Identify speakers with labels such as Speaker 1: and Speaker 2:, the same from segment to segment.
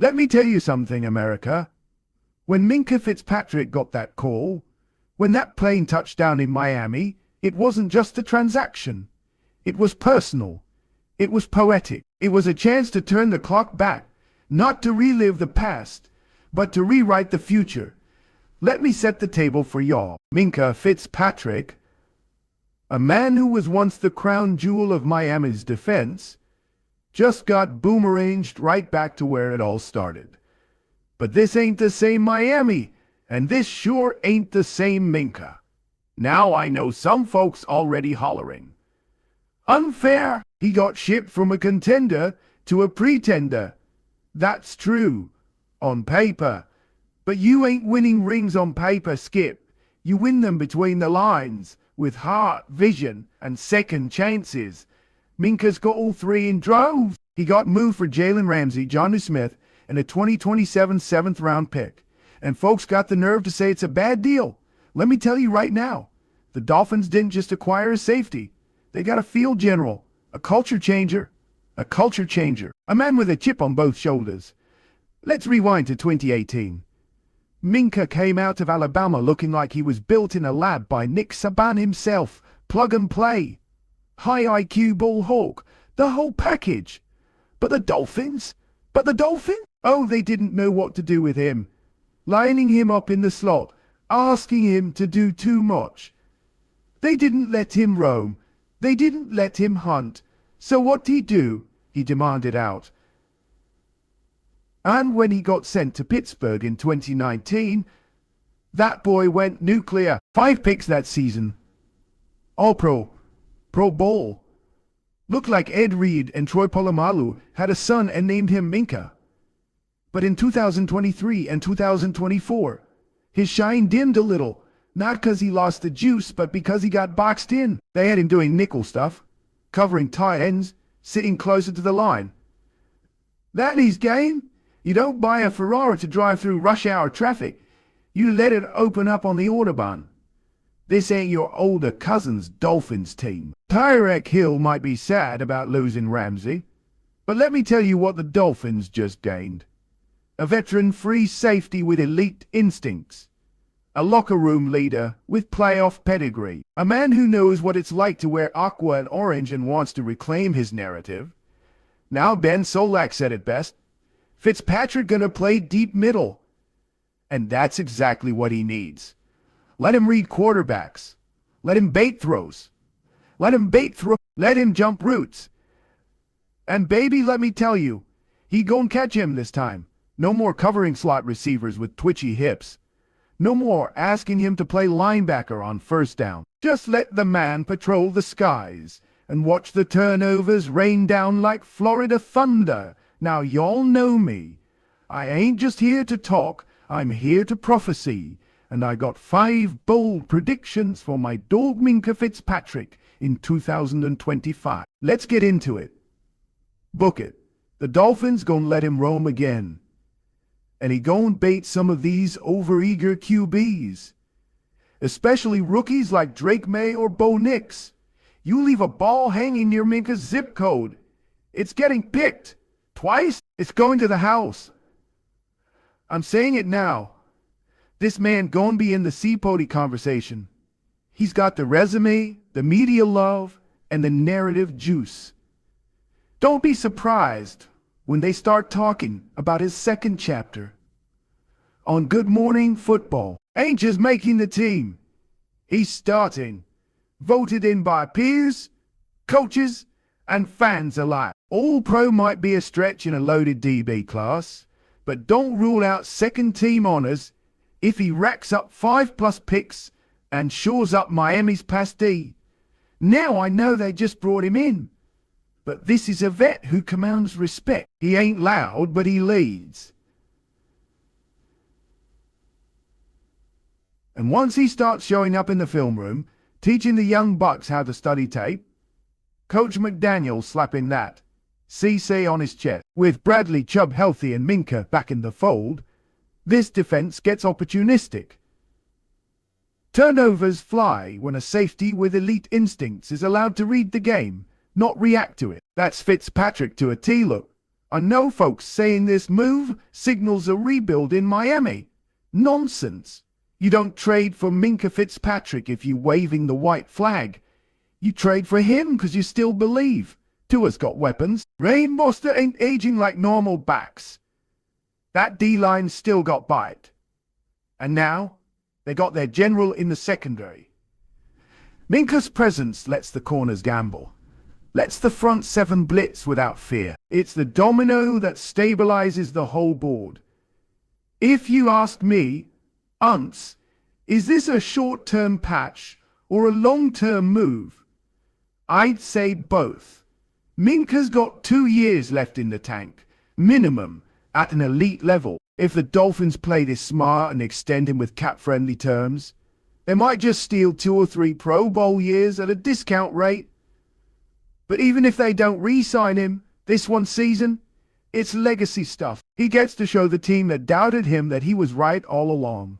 Speaker 1: Let me tell you something, America. When Minkah Fitzpatrick got that call, when that plane touched down in Miami, it wasn't just a transaction. It was personal. It was poetic. It was a chance to turn the clock back, not to relive the past, but to rewrite the future. Let me set the table for y'all. Minkah Fitzpatrick, a man who was once the crown jewel of Miami's defense, just got boomeranged right back to where it all started. But this ain't the same Miami, and this sure ain't the same Minkah. Now I know some folks already hollering. Unfair! He got shipped from a contender to a pretender. That's true, on paper. But you ain't winning rings on paper, Skip. You win them between the lines, with heart, vision, and second chances. Minkah's got all three in droves. He got moved for Jalen Ramsey, Jonnu Smith, and a 2027 7th-round pick. And folks got the nerve to say it's a bad deal. Let me tell you right now, the Dolphins didn't just acquire a safety. They got a field general, a culture changer, a man with a chip on both shoulders. Let's rewind to 2018. Minkah came out of Alabama looking like he was built in a lab by Nick Saban himself. Plug and play. High IQ ball hawk. The whole package. But the Dolphins? Oh, they didn't know what to do with him. Lining him up in the slot, asking him to do too much. They didn't let him roam. They didn't let him hunt. So what'd he do? He demanded out. And when he got sent to Pittsburgh in 2019, that boy went nuclear. 5 picks that season. All Pro Bowl. Looked like Ed Reed and Troy Polamalu had a son and named him Minkah. But in 2023 and 2024, his shine dimmed a little. Not because he lost the juice, but because he got boxed in. They had him doing nickel stuff, covering tight ends, sitting closer to the line. That is game. You don't buy a Ferrari to drive through rush hour traffic. You let it open up on the Autobahn. This ain't your older cousin's Dolphins team. Tyreek Hill might be sad about losing Ramsey, but let me tell you what the Dolphins just gained. A veteran-free safety with elite instincts. A locker room leader with playoff pedigree. A man who knows what it's like to wear aqua and orange and wants to reclaim his narrative. Now Ben Solak said it best. Fitzpatrick gonna play deep middle. And that's exactly what he needs. Let him read quarterbacks. Let him bait throws. Let him jump routes. And baby, let me tell you, he gon' catch him this time. No more covering slot receivers with twitchy hips. No more asking him to play linebacker on first down. Just let the man patrol the skies and watch the turnovers rain down like Florida thunder. Now y'all know me. I ain't just here to talk, I'm here to prophesy. And I got 5 bold predictions for my dog Minkah Fitzpatrick in 2025. Let's get into it. Book it. The Dolphins gonna let him roam again. And he gon' bait some of these overeager QBs. Especially rookies like Drake May or Bo Nix. You leave a ball hanging near Minkah's zip code. It's getting picked. Twice, it's going to the house. I'm saying it now. This man gon' be in the C-Pody conversation. He's got the resume, the media love, and the narrative juice. Don't be surprised when they start talking about his second chapter. On Good Morning Football, ain't just making the team. He's starting. Voted in by peers, coaches, and fans alike. All-Pro might be a stretch in a loaded DB class, but don't rule out second-team honors if he racks up 5+ picks and shores up Miami's pass D. Now I know they just brought him in, but this is a vet who commands respect. He ain't loud, but he leads. And once he starts showing up in the film room, teaching the young bucks how to study tape, Coach McDaniel slapping that CC on his chest. With Bradley Chubb healthy and Minkah back in the fold, this defense gets opportunistic. Turnovers fly when a safety with elite instincts is allowed to read the game, not react to it. That's Fitzpatrick to a T. Look, I know folks saying this move signals a rebuild in Miami. Nonsense. You don't trade for Minkah Fitzpatrick if you're waving the white flag. You trade for him because you still believe. Tua's got weapons. Raheem Mostert ain't aging like normal backs. That D-line still got bite. And now, they got their general in the secondary. Minkah's presence lets the corners gamble. Lets the front seven blitz without fear. It's the domino that stabilizes the whole board. If you ask me, Unts, is this a short-term patch or a long-term move? I'd say both. Minkah's got 2 years left in the tank, minimum, at an elite level. If the Dolphins play this smart and extend him with cap-friendly terms, they might just steal 2 or 3 Pro Bowl years at a discount rate. But even if they don't re-sign him this one season, it's legacy stuff. He gets to show the team that doubted him that he was right all along.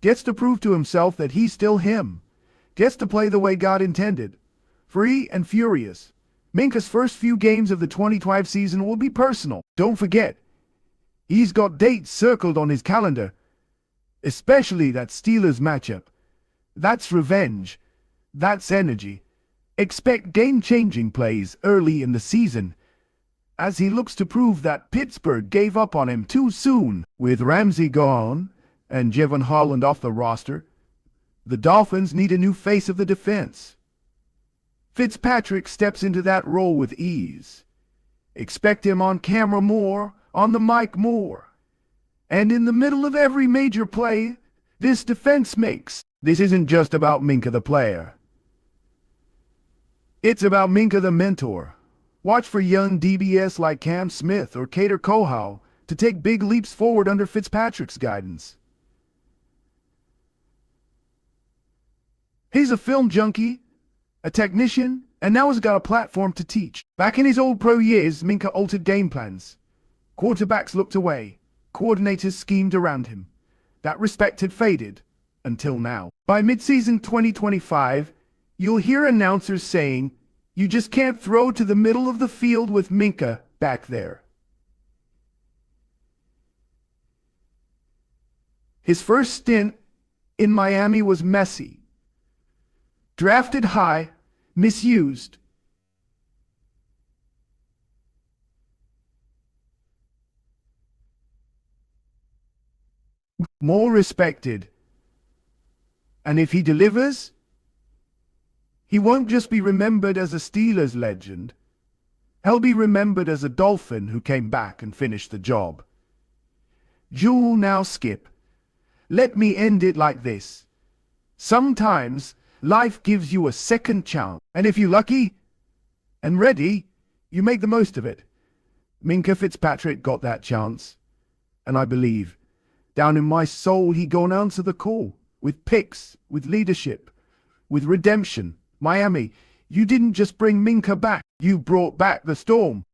Speaker 1: Gets to prove to himself that he's still him. Gets to play the way God intended. Free and furious. Minkah's first few games of the 2025 season will be personal. Don't forget, he's got dates circled on his calendar. Especially that Steelers matchup. That's revenge. That's energy. Expect game-changing plays early in the season, as he looks to prove that Pittsburgh gave up on him too soon. With Ramsey gone and Jevon Holland off the roster, the Dolphins need a new face of the defense. Fitzpatrick steps into that role with ease. Expect him on camera more, on the mic more. And in the middle of every major play this defense makes. This isn't just about Minkah the player. It's about Minkah the mentor. Watch for young DBS like Cam Smith or Kader Kohau to take big leaps forward under Fitzpatrick's guidance. He's a film junkie, a technician, and now has got a platform to teach. Back in his old pro years, Minkah altered game plans. Quarterbacks looked away. Coordinators schemed around him. That respect had faded, until now. By mid-season 2025, you'll hear announcers saying, "You just can't throw to the middle of the field with Minkah back there." His first stint in Miami was messy. Drafted high, misused. More respected. And if he delivers, he won't just be remembered as a Steelers legend. He'll be remembered as a Dolphin who came back and finished the job. Jewel, now Skip. Let me end it like this. Sometimes life gives you a second chance, and if you're lucky and ready, you make the most of it. Minkah Fitzpatrick got that chance, and I believe, down in my soul, he gonna answer the call, with picks, with leadership, with redemption. Miami, you didn't just bring Minkah back, you brought back the storm.